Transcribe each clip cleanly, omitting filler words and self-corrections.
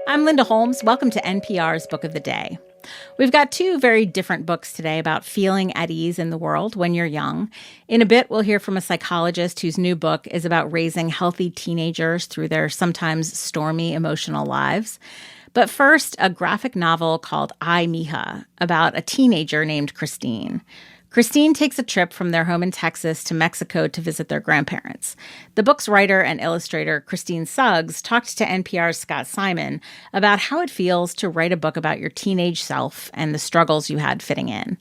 I'm Linda Holmes. Welcome to NPR's Book of the Day. We've got two very different books today about feeling at ease in the world when you're young. In a bit, we'll hear from a psychologist whose new book is about raising healthy teenagers through their sometimes stormy emotional lives. But first, a graphic novel called Mija about a teenager named Christine. Christine takes a trip from their home in Texas to Mexico to visit their grandparents. The book's writer and illustrator, Christine Suggs, talked to NPR's Scott Simon about how it feels to write a book about your teenage self and the struggles you had fitting in.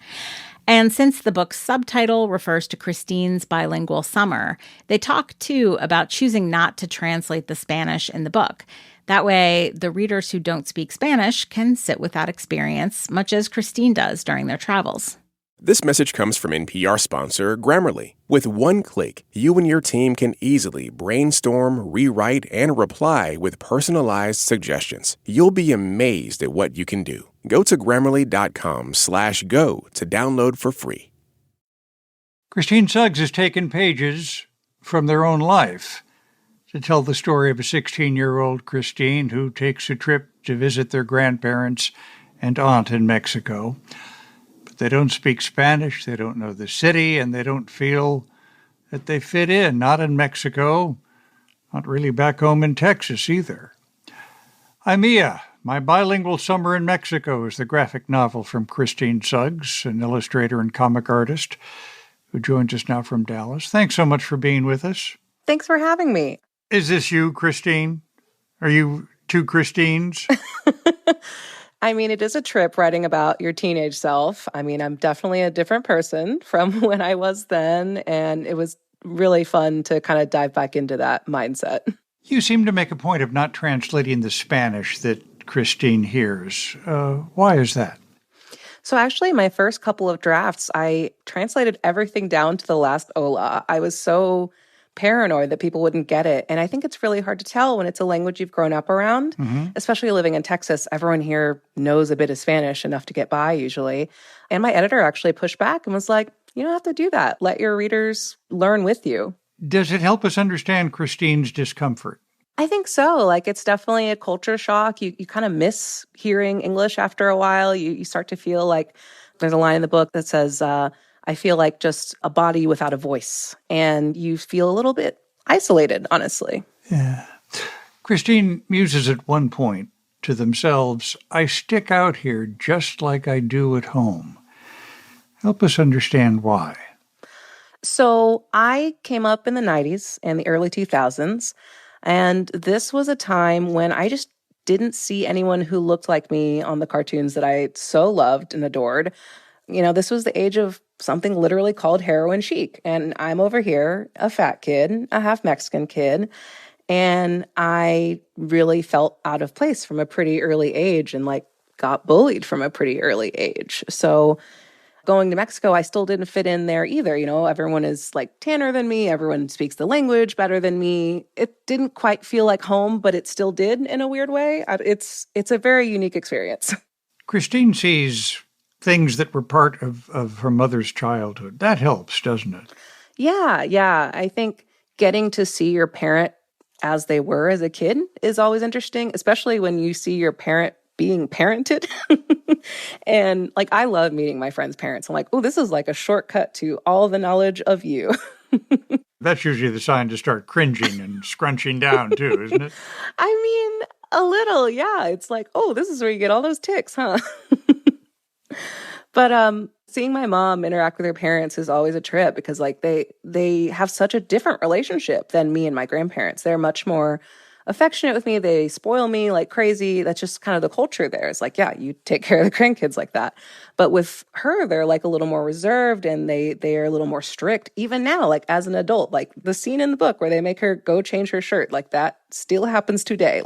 And since the book's subtitle refers to Christine's bilingual summer, they talk, too, about choosing not to translate the Spanish in the book. That way, the readers who don't speak Spanish can sit with that experience, much as Christine does during their travels. This message comes from NPR sponsor Grammarly. With one click, you and your team can easily brainstorm, rewrite, and reply with personalized suggestions. You'll be amazed at what you can do. Go to Grammarly.com/go to download for free. Christine Suggs has taken pages from their own life to tell the story of a 16-year-old Christine who takes a trip to visit their grandparents and aunt in Mexico. They don't speak Spanish, they don't know the city, and they don't feel that they fit in. Not in Mexico, not really back home in Texas either. Mija, My Bilingual Summer in Mexico is the graphic novel from Christine Suggs, an illustrator and comic artist who joins us now from Dallas. Thanks so much for being with us. Thanks for having me. Is this you, Christine? Are you two Christines? I mean, it is a trip writing about your teenage self. I mean, I'm definitely a different person from when I was then, and it was really fun to kind of dive back into that mindset. You seem to make a point of not translating the Spanish that Christine hears. Why is that? So actually, my first couple of drafts, I translated everything down to the last hola. I was so paranoid that people wouldn't get it. And I think it's really hard to tell when it's a language you've grown up around, especially living in Texas. Everyone here knows a bit of Spanish, enough to get by usually. And my editor actually pushed back and was like, you don't have to do that. Let your readers learn with you. Does it help us understand Christine's discomfort? I think so. Like, it's definitely a culture shock. You kind of miss hearing English after a while. You start to feel like there's a line in the book that says, I feel like just a body without a voice. And you feel a little bit isolated, honestly. Yeah. Christine muses at one point to themselves, I stick out here just like I do at home. Help us understand why. So I came up in the 90s and the early 2000s. And this was a time when I just didn't see anyone who looked like me on the cartoons that I so loved and adored. You know, this was the age of something literally called heroin chic. And I'm over here, a fat kid, a half Mexican kid. And I really felt out of place from a pretty early age and got bullied from a pretty early age. So going to Mexico, I still didn't fit in there either. You know, everyone is tanner than me. Everyone speaks the language better than me. It didn't quite feel like home, but it still did in a weird way. It's a very unique experience. Christine sees things that were part of her mother's childhood. That helps, doesn't it? Yeah. I think getting to see your parent as they were as a kid is always interesting, especially when you see your parent being parented. And I love meeting my friends' parents. I'm like, oh, this is like a shortcut to all the knowledge of you. That's usually the sign to start cringing and scrunching down too, isn't it? I mean, a little, yeah. It's like, oh, this is where you get all those ticks, huh? But seeing my mom interact with her parents is always a trip because they have such a different relationship than me and my grandparents. They're much more affectionate with me. They spoil me like crazy. That's just kind of the culture there. It's yeah, you take care of the grandkids like that. But with her, they're a little more reserved and they are a little more strict. Even now, as an adult, the scene in the book where they make her go change her shirt, that still happens today.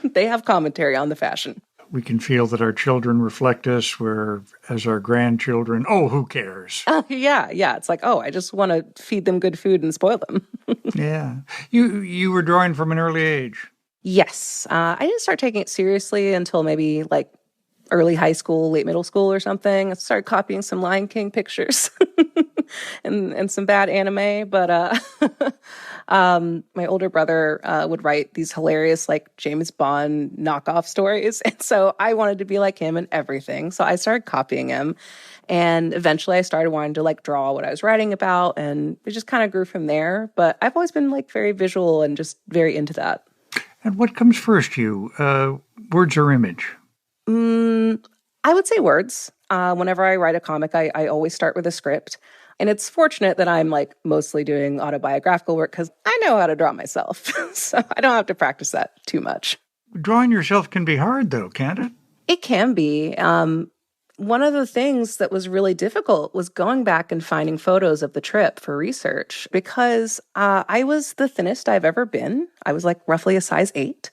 They have commentary on the fashion. We can feel that our children reflect us, whereas our grandchildren, oh, who cares? Yeah. It's I just want to feed them good food and spoil them. Yeah. You were drawing from an early age. Yes. I didn't start taking it seriously until maybe early high school, late middle school or something. I started copying some Lion King pictures and some bad anime. But my older brother would write these hilarious like James Bond knockoff stories. And so I wanted to be like him in everything. So I started copying him. And eventually I started wanting to like draw what I was writing about. And it just kind of grew from there. But I've always been like very visual and just very into that. And what comes first to you, words or image? I would say words. Whenever I write a comic, I always start with a script. And it's fortunate that I'm like mostly doing autobiographical work because I know how to draw myself. So I don't have to practice that too much. Drawing yourself can be hard, though, can't it? It can be. One of the things that was really difficult was going back and finding photos of the trip for research because I was the thinnest I've ever been. I was like roughly a size 8.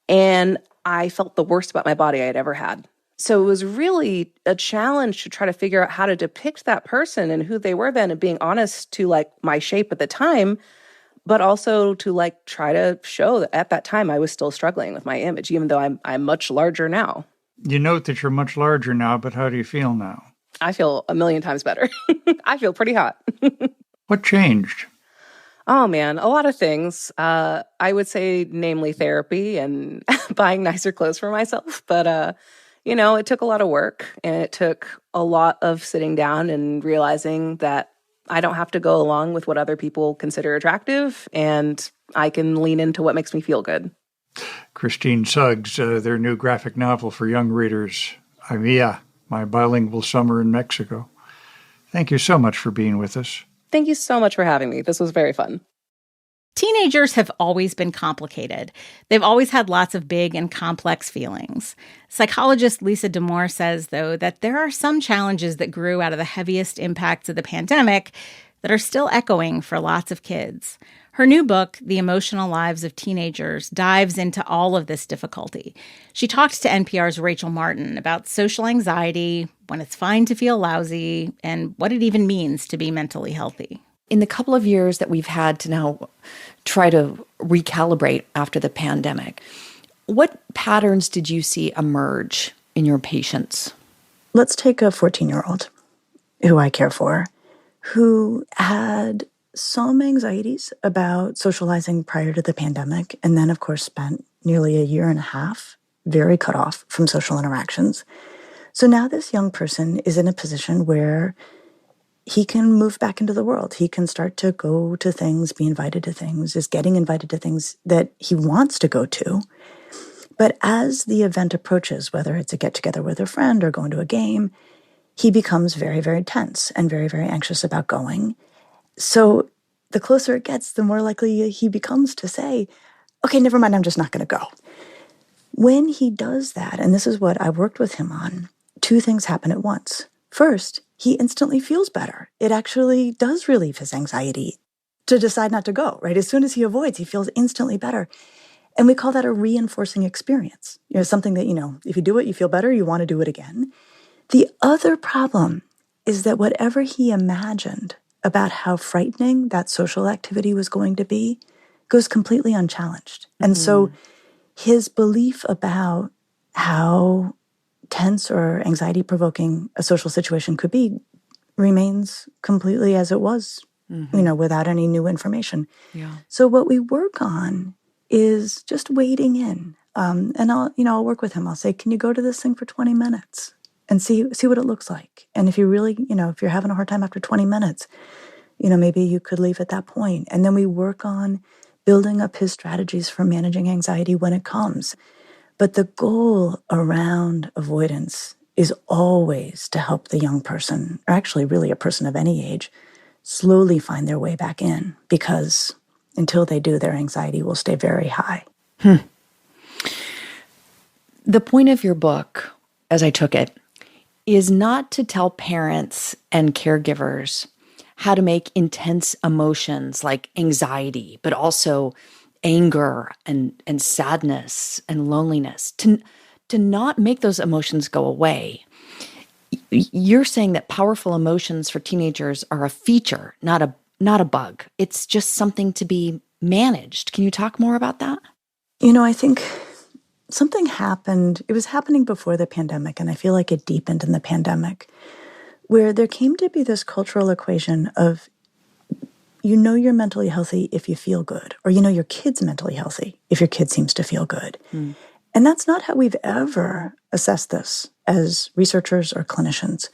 And I felt the worst about my body I'd ever had. So it was really a challenge to try to figure out how to depict that person and who they were then and being honest to like my shape at the time, but also to like try to show that at that time I was still struggling with my image, even though I'm much larger now. You note that you're much larger now, but how do you feel now? I feel a million times better. I feel pretty hot. What changed? Oh, man, a lot of things. I would say, namely therapy and buying nicer clothes for myself. But, it took a lot of work and it took a lot of sitting down and realizing that I don't have to go along with what other people consider attractive and I can lean into what makes me feel good. Christine Suggs, their new graphic novel for young readers, Mija, My Bilingual Summer in Mexico. Thank you so much for being with us. Thank you so much for having me. This was very fun. Teenagers have always been complicated. They've always had lots of big and complex feelings. Psychologist Lisa Damour says, though, that there are some challenges that grew out of the heaviest impacts of the pandemic that are still echoing for lots of kids. Her new book, The Emotional Lives of Teenagers, dives into all of this difficulty. She talked to NPR's Rachel Martin about social anxiety, when it's fine to feel lousy, and what it even means to be mentally healthy. In the couple of years that we've had to now try to recalibrate after the pandemic, what patterns did you see emerge in your patients? Let's take a 14-year-old who I care for, who had some anxieties about socializing prior to the pandemic, and then, of course, spent nearly a year and a half very cut off from social interactions. So now this young person is in a position where he can move back into the world. He can start to go to things, be invited to things, is getting invited to things that he wants to go to. But as the event approaches, whether it's a get-together with a friend or going to a game, he becomes very, very tense and very, very anxious about going. So the closer it gets, the more likely he becomes to say, okay, never mind, I'm just not going to go. When he does that, and this is what I worked with him on, two things happen at once. First, he instantly feels better. It actually does relieve his anxiety to decide not to go, right? As soon as he avoids, he feels instantly better. And we call that a reinforcing experience. Something that, if you do it, you feel better, you want to do it again. The other problem is that whatever he imagined about how frightening that social activity was going to be goes completely unchallenged. And so his belief about how tense or anxiety-provoking a social situation could be remains completely as it was, without any new information. Yeah. So what we work on is just wading in. And I'll work with him. I'll say, can you go to this thing for 20 minutes and see what it looks like? And if you really, if you're having a hard time after 20 minutes, maybe you could leave at that point. And then we work on building up his strategies for managing anxiety when it comes. But the goal around avoidance is always to help the young person, or actually really a person of any age, slowly find their way back in, because until they do, their anxiety will stay very high. The point of your book, as I took it, is not to tell parents and caregivers how to make intense emotions like anxiety, but also anger and sadness and loneliness, to not make those emotions go away. You're saying that powerful emotions for teenagers are a feature, not a bug. It's just something to be managed. Can you talk more about that? I think something happened. It was happening before the pandemic, and I feel like it deepened in the pandemic, where there came to be this cultural equation of, you know, you're mentally healthy if you feel good, or you know your kid's mentally healthy if your kid seems to feel good. And that's not how we've ever assessed this as researchers or clinicians.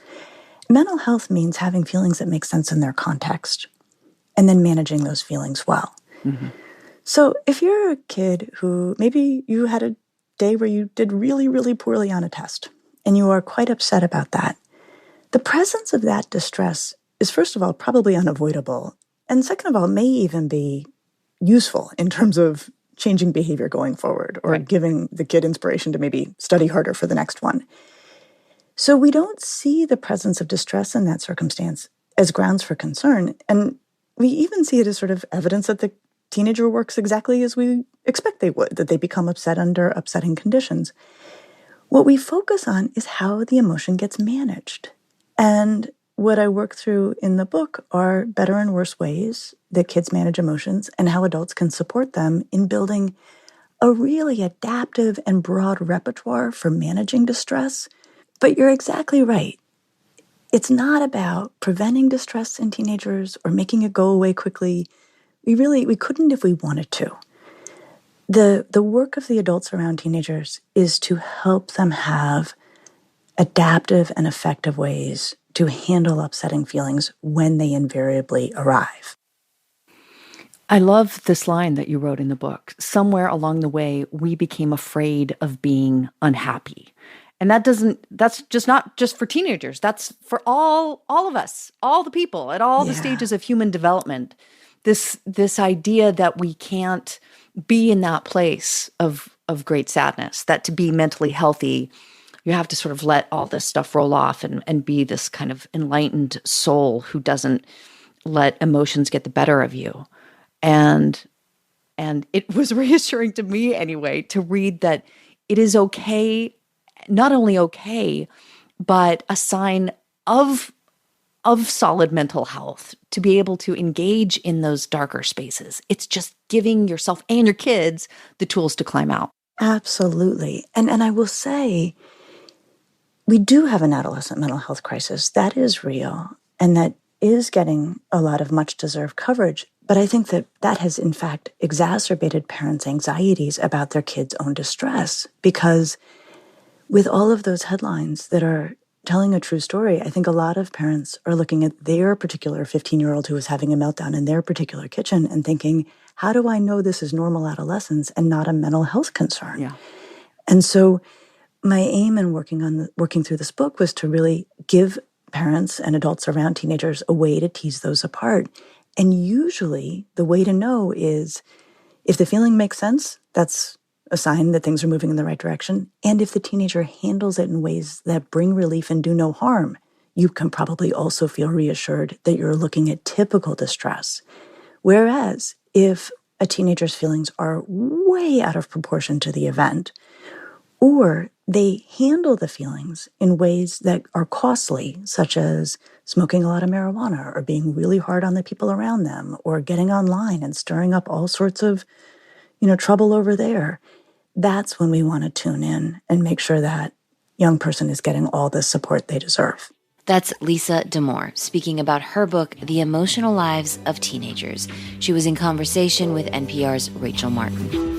Mental health means having feelings that make sense in their context and then managing those feelings well. So if you're a kid who maybe you had a day where you did really, really poorly on a test and you are quite upset about that, the presence of that distress is, first of all, probably unavoidable. And second of all, may even be useful in terms of changing behavior going forward or giving the kid inspiration to maybe study harder for the next one. So we don't see the presence of distress in that circumstance as grounds for concern. And we even see it as sort of evidence that the teenager works exactly as we expect they would, that they become upset under upsetting conditions. What we focus on is how the emotion gets managed. And what I work through in the book are better and worse ways that kids manage emotions and how adults can support them in building a really adaptive and broad repertoire for managing distress. But you're exactly right. It's not about preventing distress in teenagers or making it go away quickly. We couldn't if we wanted to. The work of the adults around teenagers is to help them have adaptive and effective ways to handle upsetting feelings when they invariably arrive. I love this line that you wrote in the book. Somewhere along the way, we became afraid of being unhappy. And that's just not just for teenagers. That's for all of us, all the people at all the stages of human development. This idea that we can't be in that place of great sadness, that to be mentally healthy, you have to sort of let all this stuff roll off and be this kind of enlightened soul who doesn't let emotions get the better of you. And it was reassuring to me anyway to read that it is okay, not only okay, but a sign of solid mental health to be able to engage in those darker spaces. It's just giving yourself and your kids the tools to climb out. Absolutely. And I will say, we do have an adolescent mental health crisis. That is real. And that is getting a lot of much deserved coverage. But I think that has, in fact, exacerbated parents' anxieties about their kids' own distress. Because with all of those headlines that are telling a true story, I think a lot of parents are looking at their particular 15-year-old who is having a meltdown in their particular kitchen and thinking, how do I know this is normal adolescence and not a mental health concern? Yeah. And so my aim in working through this book was to really give parents and adults around teenagers a way to tease those apart. And usually the way to know is if the feeling makes sense, that's a sign that things are moving in the right direction. And if the teenager handles it in ways that bring relief and do no harm, you can probably also feel reassured that you're looking at typical distress. Whereas if a teenager's feelings are way out of proportion to the event, or they handle the feelings in ways that are costly, such as smoking a lot of marijuana or being really hard on the people around them or getting online and stirring up all sorts of, trouble over there, that's when we want to tune in and make sure that young person is getting all the support they deserve. That's Lisa Damour speaking about her book, The Emotional Lives of Teenagers. She was in conversation with NPR's Rachel Martin.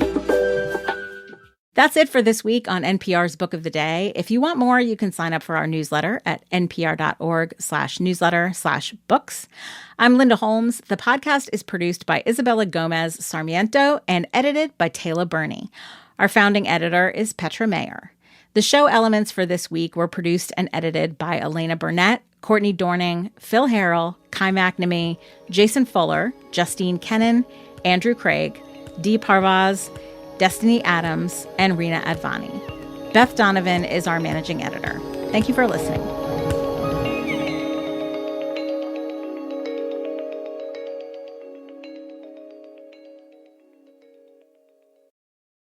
That's it for this week on NPR's Book of the Day. If you want more, you can sign up for our newsletter at npr.org/newsletter/books. I'm Linda Holmes. The podcast is produced by Isabella Gomez Sarmiento and edited by Taylor Burney. Our founding editor is Petra Mayer. The show elements for this week were produced and edited by Elena Burnett, Courtney Dorning, Phil Harrell, Kai McNamee, Jason Fuller, Justine Kennan, Andrew Craig, Dee Parvaz, Destiny Adams, and Rena Advani. Beth Donovan is our managing editor. Thank you for listening.